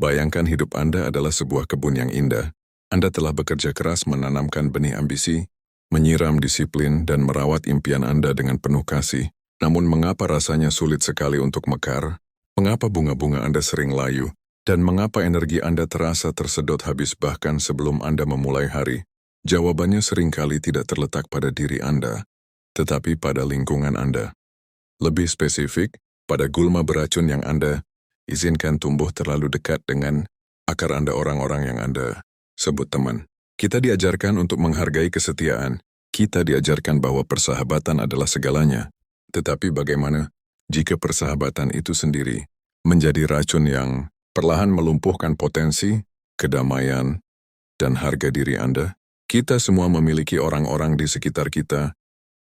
Bayangkan hidup Anda adalah sebuah kebun yang indah. Anda telah bekerja keras menanamkan benih ambisi, menyiram disiplin, dan merawat impian Anda dengan penuh kasih. Namun mengapa rasanya sulit sekali untuk mekar? Mengapa bunga-bunga Anda sering layu? Dan mengapa energi Anda terasa tersedot habis bahkan sebelum Anda memulai hari? Jawabannya seringkali tidak terletak pada diri Anda, tetapi pada lingkungan Anda. Lebih spesifik, pada gulma beracun yang Anda izinkan tumbuh terlalu dekat dengan akar Anda, orang-orang yang Anda sebut teman. Kita diajarkan untuk menghargai kesetiaan. Kita diajarkan bahwa persahabatan adalah segalanya. Tetapi bagaimana jika persahabatan itu sendiri menjadi racun yang perlahan melumpuhkan potensi, kedamaian, dan harga diri Anda? Kita semua memiliki orang-orang di sekitar kita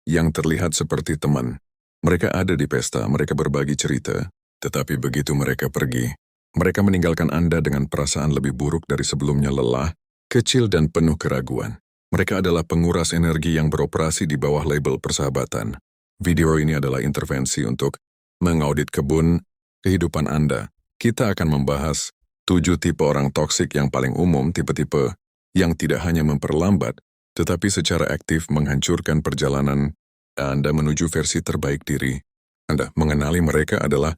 yang terlihat seperti teman. Mereka ada di pesta, mereka berbagi cerita, tetapi begitu mereka pergi, mereka meninggalkan Anda dengan perasaan lebih buruk dari sebelumnya, lelah, kecil, dan penuh keraguan. Mereka adalah penguras energi yang beroperasi di bawah label persahabatan. Video ini adalah intervensi untuk mengaudit kebun kehidupan Anda. Kita akan membahas 7 tipe orang toksik yang paling umum, tipe-tipe yang tidak hanya memperlambat, tetapi secara aktif menghancurkan perjalanan Anda menuju versi terbaik diri Anda. Mengenali mereka adalah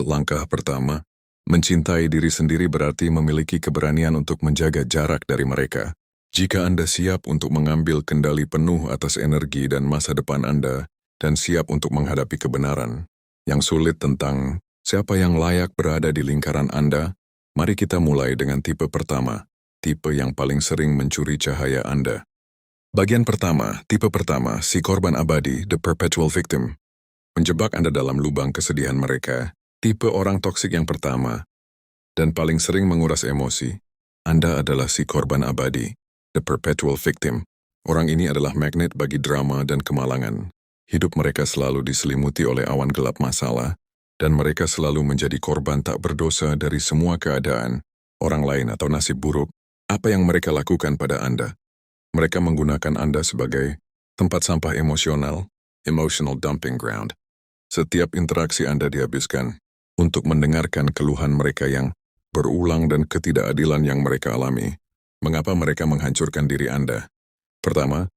langkah pertama. Mencintai diri sendiri berarti memiliki keberanian untuk menjaga jarak dari mereka. Jika Anda siap untuk mengambil kendali penuh atas energi dan masa depan Anda, dan siap untuk menghadapi kebenaran yang sulit tentang siapa yang layak berada di lingkaran Anda, mari kita mulai dengan tipe pertama, tipe yang paling sering mencuri cahaya Anda. Bagian pertama, tipe pertama, si korban abadi, the perpetual victim. Menjebak Anda dalam lubang kesedihan mereka, tipe orang toksik yang pertama, dan paling sering menguras emosi. Anda adalah si korban abadi, the perpetual victim. Orang ini adalah magnet bagi drama dan kemalangan. Hidup mereka selalu diselimuti oleh awan gelap masalah, dan mereka selalu menjadi korban tak berdosa dari semua keadaan, orang lain atau nasib buruk. Apa yang mereka lakukan pada Anda? Mereka menggunakan Anda sebagai tempat sampah emosional, emotional dumping ground. Setiap interaksi Anda dihabiskan untuk mendengarkan keluhan mereka yang berulang dan ketidakadilan yang mereka alami. Mengapa mereka menghancurkan diri Anda? Pertama,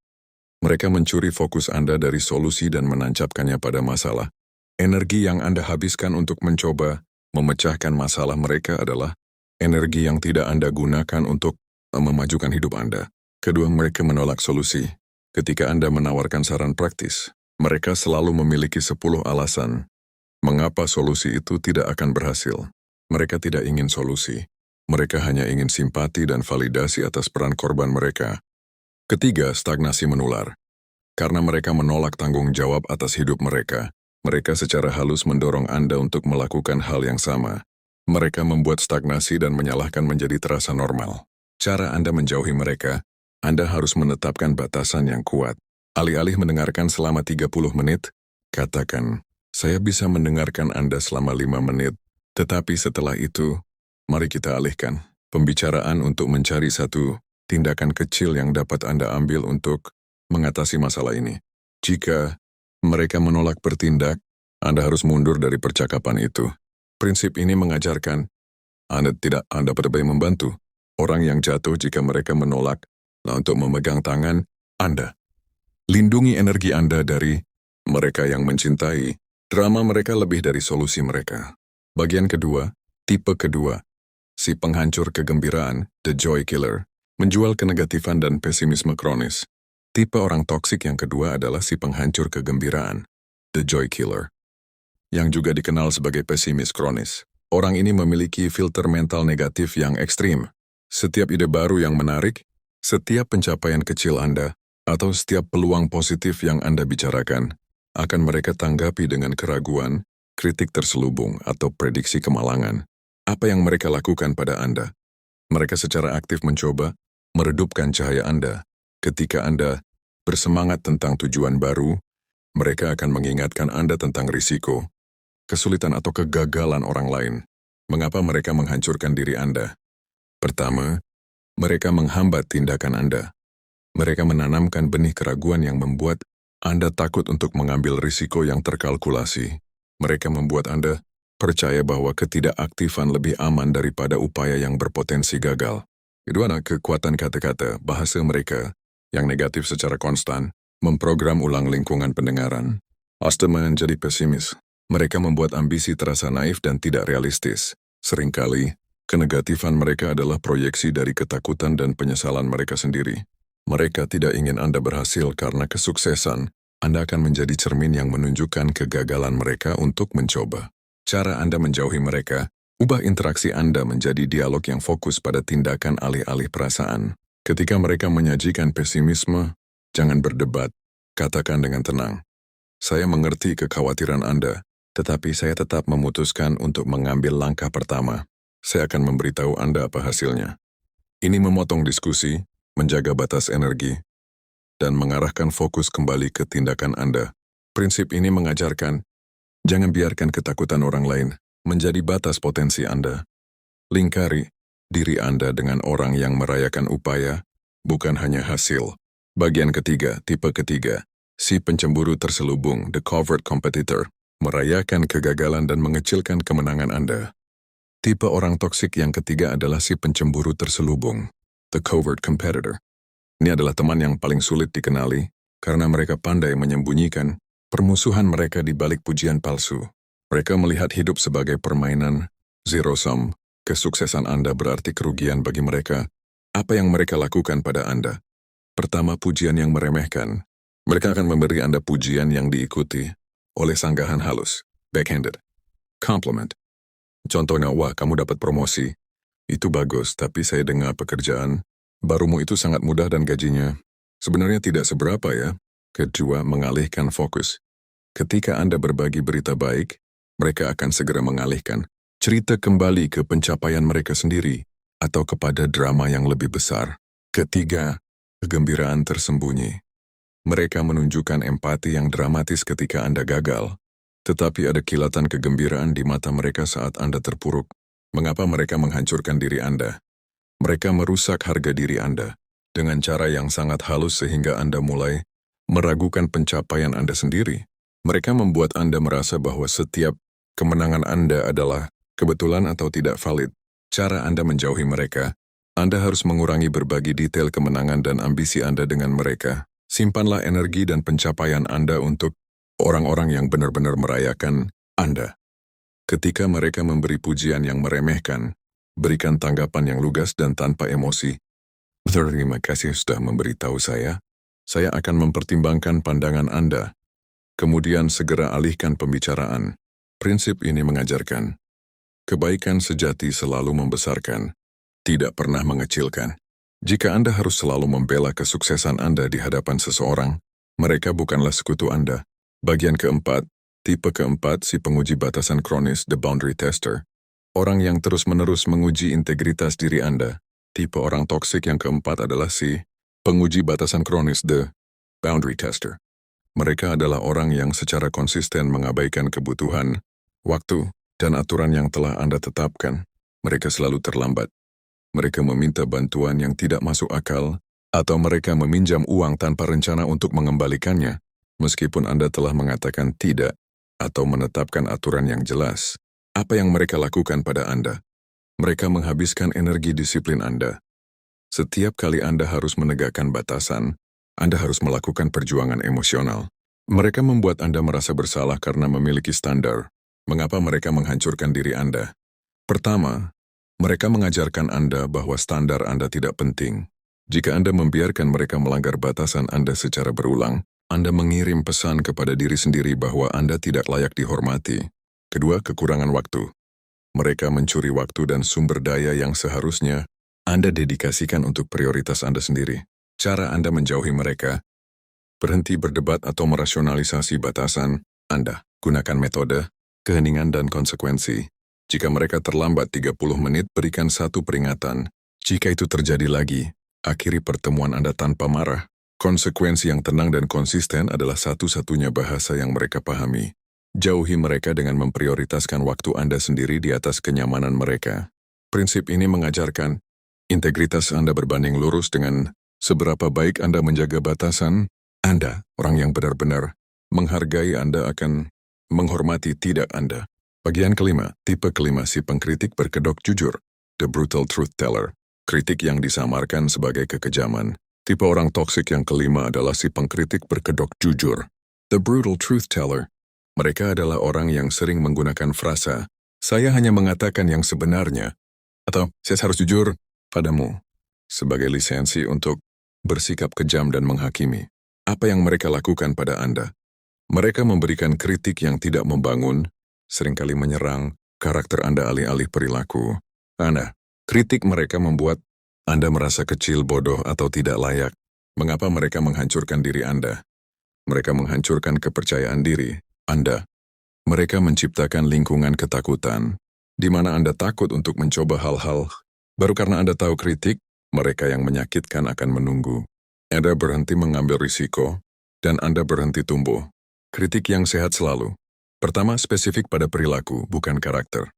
mereka mencuri fokus Anda dari solusi dan menancapkannya pada masalah. Energi yang Anda habiskan untuk mencoba memecahkan masalah mereka adalah energi yang tidak Anda gunakan untuk memajukan hidup Anda. Kedua, mereka menolak solusi. Ketika Anda menawarkan saran praktis, mereka selalu memiliki 10 alasan mengapa solusi itu tidak akan berhasil. Mereka tidak ingin solusi. Mereka hanya ingin simpati dan validasi atas peran korban mereka. Ketiga, stagnasi menular. Karena mereka menolak tanggung jawab atas hidup mereka, mereka secara halus mendorong Anda untuk melakukan hal yang sama. Mereka membuat stagnasi dan menyalahkan menjadi terasa normal. Cara Anda menjauhi mereka, Anda harus menetapkan batasan yang kuat. Alih-alih mendengarkan selama 30 menit, katakan, saya bisa mendengarkan Anda selama 5 menit, tetapi setelah itu, mari kita alihkan pembicaraan untuk mencari satu tindakan kecil yang dapat Anda ambil untuk mengatasi masalah ini. Jika mereka menolak bertindak, Anda harus mundur dari percakapan itu. Prinsip ini mengajarkan Anda dapat membantu orang yang jatuh jika mereka menolak untuk memegang tangan Anda. Lindungi energi Anda dari mereka yang mencintai. Drama mereka lebih dari solusi mereka. Bagian kedua, tipe kedua, si penghancur kegembiraan, the joy killer, menjual kenegatifan dan pesimisme kronis. Tipe orang toksik yang kedua adalah si penghancur kegembiraan, the joy killer, yang juga dikenal sebagai pesimis kronis. Orang ini memiliki filter mental negatif yang ekstrim. Setiap ide baru yang menarik, setiap pencapaian kecil Anda, atau setiap peluang positif yang Anda bicarakan, akan mereka tanggapi dengan keraguan, kritik terselubung, atau prediksi kemalangan. Apa yang mereka lakukan pada Anda? Mereka secara aktif mencoba meredupkan cahaya Anda. Ketika Anda bersemangat tentang tujuan baru, mereka akan mengingatkan Anda tentang risiko, kesulitan atau kegagalan orang lain. Mengapa mereka menghancurkan diri Anda? Pertama, mereka menghambat tindakan Anda. Mereka menanamkan benih keraguan yang membuat Anda takut untuk mengambil risiko yang terkalkulasi. Mereka membuat Anda percaya bahwa ketidakaktifan lebih aman daripada upaya yang berpotensi gagal. Kedua, kekuatan kata-kata, bahasa mereka, yang negatif secara konstan, memprogram ulang lingkungan pendengaran. Oster menjadi pesimis. Mereka membuat ambisi terasa naif dan tidak realistis. Seringkali, kenegatifan mereka adalah proyeksi dari ketakutan dan penyesalan mereka sendiri. Mereka tidak ingin Anda berhasil karena kesuksesan. Anda akan menjadi cermin yang menunjukkan kegagalan mereka untuk mencoba. Cara Anda menjauhi mereka, ubah interaksi Anda menjadi dialog yang fokus pada tindakan alih-alih perasaan. Ketika mereka menyajikan pesimisme, jangan berdebat. Katakan dengan tenang, "Saya mengerti kekhawatiran Anda, tetapi saya tetap memutuskan untuk mengambil langkah pertama. Saya akan memberitahu Anda apa hasilnya." Ini memotong diskusi, menjaga batas energi, dan mengarahkan fokus kembali ke tindakan Anda. Prinsip ini mengajarkan, jangan biarkan ketakutan orang lain menjadi batas potensi Anda. Lingkari diri Anda dengan orang yang merayakan upaya, bukan hanya hasil. Bagian ketiga, tipe ketiga, si pencemburu terselubung, the covert competitor, merayakan kegagalan dan mengecilkan kemenangan Anda. Tipe orang toksik yang ketiga adalah si pencemburu terselubung, the covert competitor. Ini adalah teman yang paling sulit dikenali, karena mereka pandai menyembunyikan permusuhan mereka di balik pujian palsu. Mereka melihat hidup sebagai permainan, zero sum, kesuksesan Anda berarti kerugian bagi mereka. Apa yang mereka lakukan pada Anda? Pertama, pujian yang meremehkan. Mereka akan memberi Anda pujian yang diikuti oleh sanggahan halus, backhanded, compliment. Contohnya, "Wah, kamu dapat promosi. Itu bagus, tapi saya dengar pekerjaan barumu itu sangat mudah dan gajinya sebenarnya tidak seberapa ya." Kedua, mengalihkan fokus. Ketika Anda berbagi berita baik, mereka akan segera mengalihkan cerita kembali ke pencapaian mereka sendiri atau kepada drama yang lebih besar. Ketiga, kegembiraan tersembunyi. Mereka menunjukkan empati yang dramatis ketika Anda gagal, tetapi ada kilatan kegembiraan di mata mereka saat Anda terpuruk. Mengapa mereka menghancurkan diri Anda? Mereka merusak harga diri Anda dengan cara yang sangat halus sehingga Anda mulai meragukan pencapaian Anda sendiri. Mereka membuat Anda merasa bahwa setiap kemenangan Anda adalah kebetulan atau tidak valid. Cara Anda menjauhi mereka, Anda harus mengurangi berbagi detail kemenangan dan ambisi Anda dengan mereka. Simpanlah energi dan pencapaian Anda untuk orang-orang yang benar-benar merayakan Anda. Ketika mereka memberi pujian yang meremehkan, berikan tanggapan yang lugas dan tanpa emosi. "Terima kasih sudah memberitahu saya. Saya akan mempertimbangkan pandangan Anda." Kemudian segera alihkan pembicaraan. Prinsip ini mengajarkan, kebaikan sejati selalu membesarkan, tidak pernah mengecilkan. Jika Anda harus selalu membela kesuksesan Anda di hadapan seseorang, mereka bukanlah sekutu Anda. Bagian keempat, tipe keempat, si penguji batasan kronis, the boundary tester. Orang yang terus-menerus menguji integritas diri Anda. Tipe orang toksik yang keempat adalah si penguji batasan kronis, the boundary tester. Mereka adalah orang yang secara konsisten mengabaikan kebutuhan, waktu, dan aturan yang telah Anda tetapkan. Mereka selalu terlambat. Mereka meminta bantuan yang tidak masuk akal, atau mereka meminjam uang tanpa rencana untuk mengembalikannya, meskipun Anda telah mengatakan tidak, atau menetapkan aturan yang jelas. Apa yang mereka lakukan pada Anda? Mereka menghabiskan energi disiplin Anda. Setiap kali Anda harus menegakkan batasan, Anda harus melakukan perjuangan emosional. Mereka membuat Anda merasa bersalah karena memiliki standar. Mengapa mereka menghancurkan diri Anda? Pertama, mereka mengajarkan Anda bahwa standar Anda tidak penting. Jika Anda membiarkan mereka melanggar batasan Anda secara berulang, Anda mengirim pesan kepada diri sendiri bahwa Anda tidak layak dihormati. Kedua, kekurangan waktu. Mereka mencuri waktu dan sumber daya yang seharusnya Anda dedikasikan untuk prioritas Anda sendiri. Cara Anda menjauhi mereka, berhenti berdebat atau merasionalisasi batasan Anda. Gunakan metode, keheningan dan konsekuensi. Jika mereka terlambat 30 menit, berikan satu peringatan. Jika itu terjadi lagi, akhiri pertemuan Anda tanpa marah. Konsekuensi yang tenang dan konsisten adalah satu-satunya bahasa yang mereka pahami. Jauhi mereka dengan memprioritaskan waktu Anda sendiri di atas kenyamanan mereka. Prinsip ini mengajarkan, integritas Anda berbanding lurus dengan seberapa baik Anda menjaga batasan Anda. Orang yang benar-benar menghargai Anda akan menghormati tidak Anda. Bagian kelima, tipe kelima si pengkritik berkedok jujur. The brutal truth teller. Kritik yang disamarkan sebagai kekejaman. Tipe orang toksik yang kelima adalah si pengkritik berkedok jujur. The brutal truth teller. Mereka adalah orang yang sering menggunakan frasa, "Saya hanya mengatakan yang sebenarnya," atau "Saya harus jujur padamu," sebagai lisensi untuk bersikap kejam dan menghakimi. Apa yang mereka lakukan pada Anda? Mereka memberikan kritik yang tidak membangun, seringkali menyerang karakter Anda alih-alih perilaku Anda. Kritik mereka membuat Anda merasa kecil, bodoh, atau tidak layak. Mengapa mereka menghancurkan diri Anda? Mereka menghancurkan kepercayaan diri Anda. Mereka menciptakan lingkungan ketakutan, di mana Anda takut untuk mencoba hal-hal. Baru karena Anda tahu kritik, mereka yang menyakitkan akan menunggu. Anda berhenti mengambil risiko, dan Anda berhenti tumbuh. Kritik yang sehat selalu. Pertama, spesifik pada perilaku, bukan karakter.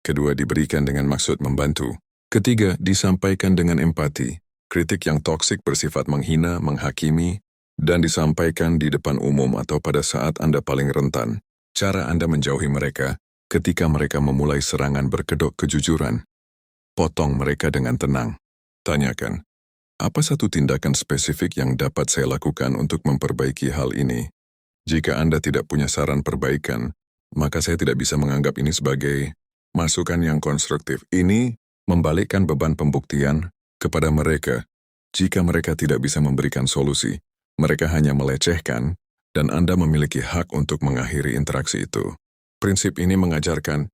Kedua, diberikan dengan maksud membantu. Ketiga, disampaikan dengan empati. Kritik yang toksik bersifat menghina, menghakimi, dan disampaikan di depan umum atau pada saat Anda paling rentan. Cara Anda menjauhi mereka ketika mereka memulai serangan berkedok kejujuran. Potong mereka dengan tenang. Tanyakan, apa satu tindakan spesifik yang dapat saya lakukan untuk memperbaiki hal ini? Jika Anda tidak punya saran perbaikan, maka saya tidak bisa menganggap ini sebagai masukan yang konstruktif. Ini membalikkan beban pembuktian kepada mereka. Jika mereka tidak bisa memberikan solusi, mereka hanya melecehkan, dan Anda memiliki hak untuk mengakhiri interaksi itu. Prinsip ini mengajarkan,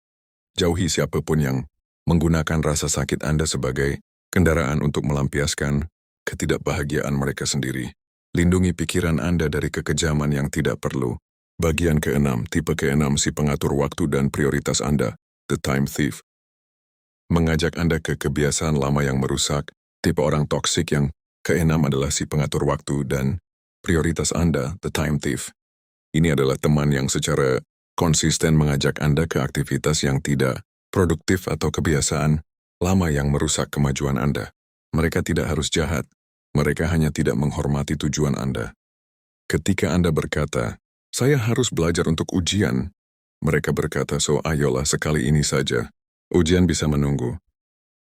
jauhi siapapun yang menggunakan rasa sakit Anda sebagai kendaraan untuk melampiaskan ketidakbahagiaan mereka sendiri. Lindungi pikiran Anda dari kekejaman yang tidak perlu. Bagian keenam, tipe keenam si pengatur waktu dan prioritas Anda, the time thief. Mengajak Anda ke kebiasaan lama yang merusak. Tipe orang toksik yang keenam adalah si pengatur waktu dan prioritas Anda, the time thief. Ini adalah teman yang secara konsisten mengajak Anda ke aktivitas yang tidak produktif atau kebiasaan lama yang merusak kemajuan Anda. Mereka tidak harus jahat. Mereka hanya tidak menghormati tujuan Anda. Ketika Anda berkata, "Saya harus belajar untuk ujian," mereka berkata, "So ayolah sekali ini saja. Ujian bisa menunggu."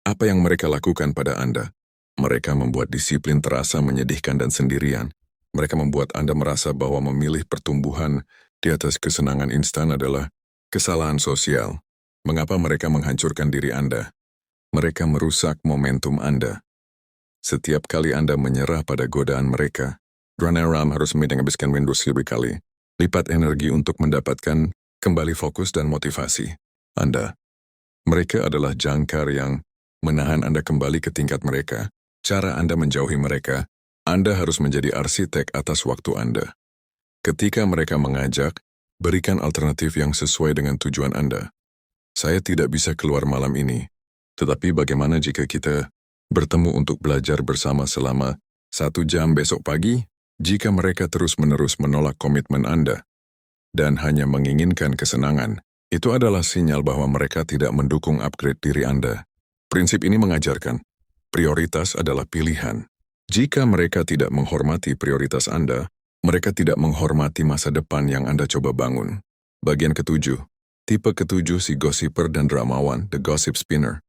Apa yang mereka lakukan pada Anda? Mereka membuat disiplin terasa menyedihkan dan sendirian. Mereka membuat Anda merasa bahwa memilih pertumbuhan di atas kesenangan instan adalah kesalahan sosial. Mengapa mereka menghancurkan diri Anda? Mereka merusak momentum Anda. Setiap kali Anda menyerah pada godaan mereka, Ram harus menghabiskan Windows kali. Lipat energi untuk mendapatkan kembali fokus dan motivasi Anda. Mereka adalah jangkar yang menahan Anda kembali ke tingkat mereka. Cara Anda menjauhi mereka, Anda harus menjadi arsitek atas waktu Anda. Ketika mereka mengajak, berikan alternatif yang sesuai dengan tujuan Anda. Saya tidak bisa keluar malam ini, tetapi bagaimana jika kita bertemu untuk belajar bersama selama 1 jam besok pagi? Jika mereka terus-menerus menolak komitmen Anda dan hanya menginginkan kesenangan, itu adalah sinyal bahwa mereka tidak mendukung upgrade diri Anda. Prinsip ini mengajarkan, prioritas adalah pilihan. Jika mereka tidak menghormati prioritas Anda, mereka tidak menghormati masa depan yang Anda coba bangun. Bagian ketujuh, tipe ketujuh si gossiper dan dramawan, the gossip spinner.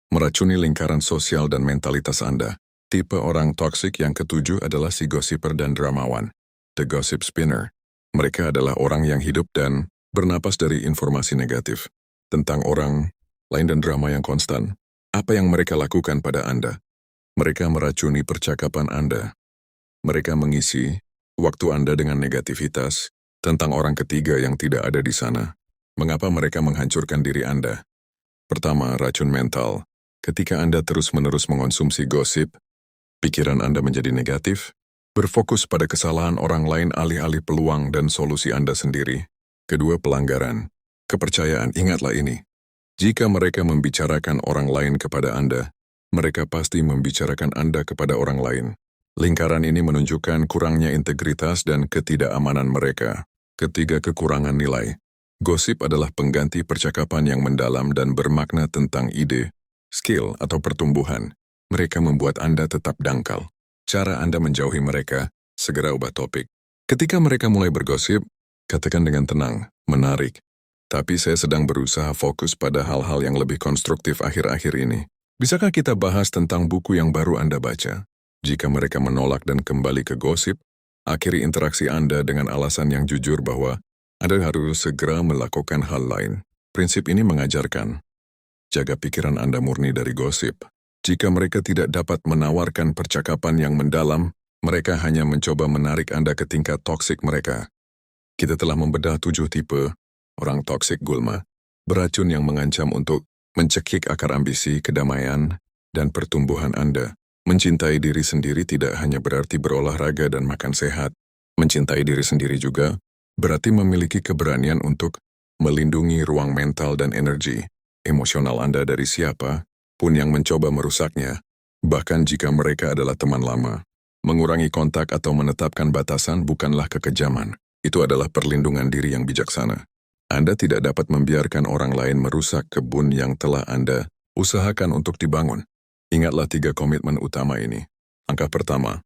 Meracuni lingkaran sosial dan mentalitas Anda. Tipe orang toksik yang ketujuh adalah si gossiper dan dramawan, the gossip spinner. Mereka adalah orang yang hidup dan bernapas dari informasi negatif tentang orang lain dan drama yang konstan. Apa yang mereka lakukan pada Anda? Mereka meracuni percakapan Anda. Mereka mengisi waktu Anda dengan negativitas tentang orang ketiga yang tidak ada di sana. Mengapa mereka menghancurkan diri Anda? Pertama, racun mental. Ketika Anda terus-menerus mengonsumsi gosip, pikiran Anda menjadi negatif, berfokus pada kesalahan orang lain alih-alih peluang dan solusi Anda sendiri. Kedua, pelanggaran. Kepercayaan, ingatlah ini. Jika mereka membicarakan orang lain kepada Anda, mereka pasti membicarakan Anda kepada orang lain. Lingkaran ini menunjukkan kurangnya integritas dan ketidakamanan mereka. Ketiga, kekurangan nilai. Gosip adalah pengganti percakapan yang mendalam dan bermakna tentang ide, skill, atau pertumbuhan. Mereka membuat Anda tetap dangkal. Cara Anda menjauhi mereka, segera ubah topik. Ketika mereka mulai bergosip, katakan dengan tenang, menarik. Tapi saya sedang berusaha fokus pada hal-hal yang lebih konstruktif akhir-akhir ini. Bisakah kita bahas tentang buku yang baru Anda baca? Jika mereka menolak dan kembali ke gosip, akhiri interaksi Anda dengan alasan yang jujur bahwa Anda harus segera melakukan hal lain. Prinsip ini mengajarkan, jaga pikiran Anda murni dari gosip. Jika mereka tidak dapat menawarkan percakapan yang mendalam, mereka hanya mencoba menarik Anda ke tingkat toksik mereka. Kita telah membedah 7 tipe orang toksik gulma, beracun yang mengancam untuk mencekik akar ambisi, kedamaian, dan pertumbuhan Anda. Mencintai diri sendiri tidak hanya berarti berolahraga dan makan sehat. Mencintai diri sendiri juga berarti memiliki keberanian untuk melindungi ruang mental dan energi emosional Anda dari siapa pun yang mencoba merusaknya, bahkan jika mereka adalah teman lama. Mengurangi kontak atau menetapkan batasan bukanlah kekejaman. Itu adalah perlindungan diri yang bijaksana. Anda tidak dapat membiarkan orang lain merusak kebun yang telah Anda usahakan untuk dibangun. Ingatlah 3 komitmen utama ini. Langkah pertama,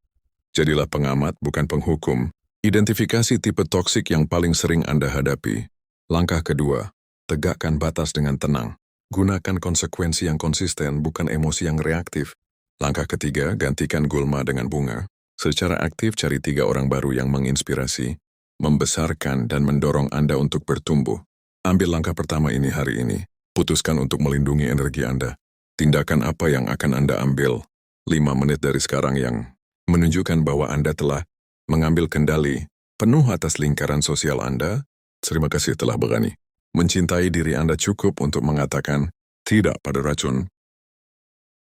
jadilah pengamat bukan penghukum. Identifikasi tipe toksik yang paling sering Anda hadapi. Langkah kedua, tegakkan batas dengan tenang. Gunakan konsekuensi yang konsisten, bukan emosi yang reaktif. Langkah ketiga, gantikan gulma dengan bunga. Secara aktif cari 3 orang baru yang menginspirasi, membesarkan dan mendorong Anda untuk bertumbuh. Ambil langkah pertama ini hari ini. Putuskan untuk melindungi energi Anda. Tindakan apa yang akan Anda ambil 5 menit dari sekarang yang menunjukkan bahwa Anda telah mengambil kendali penuh atas lingkaran sosial Anda? Terima kasih telah berani. Mencintai diri Anda cukup untuk mengatakan tidak pada racun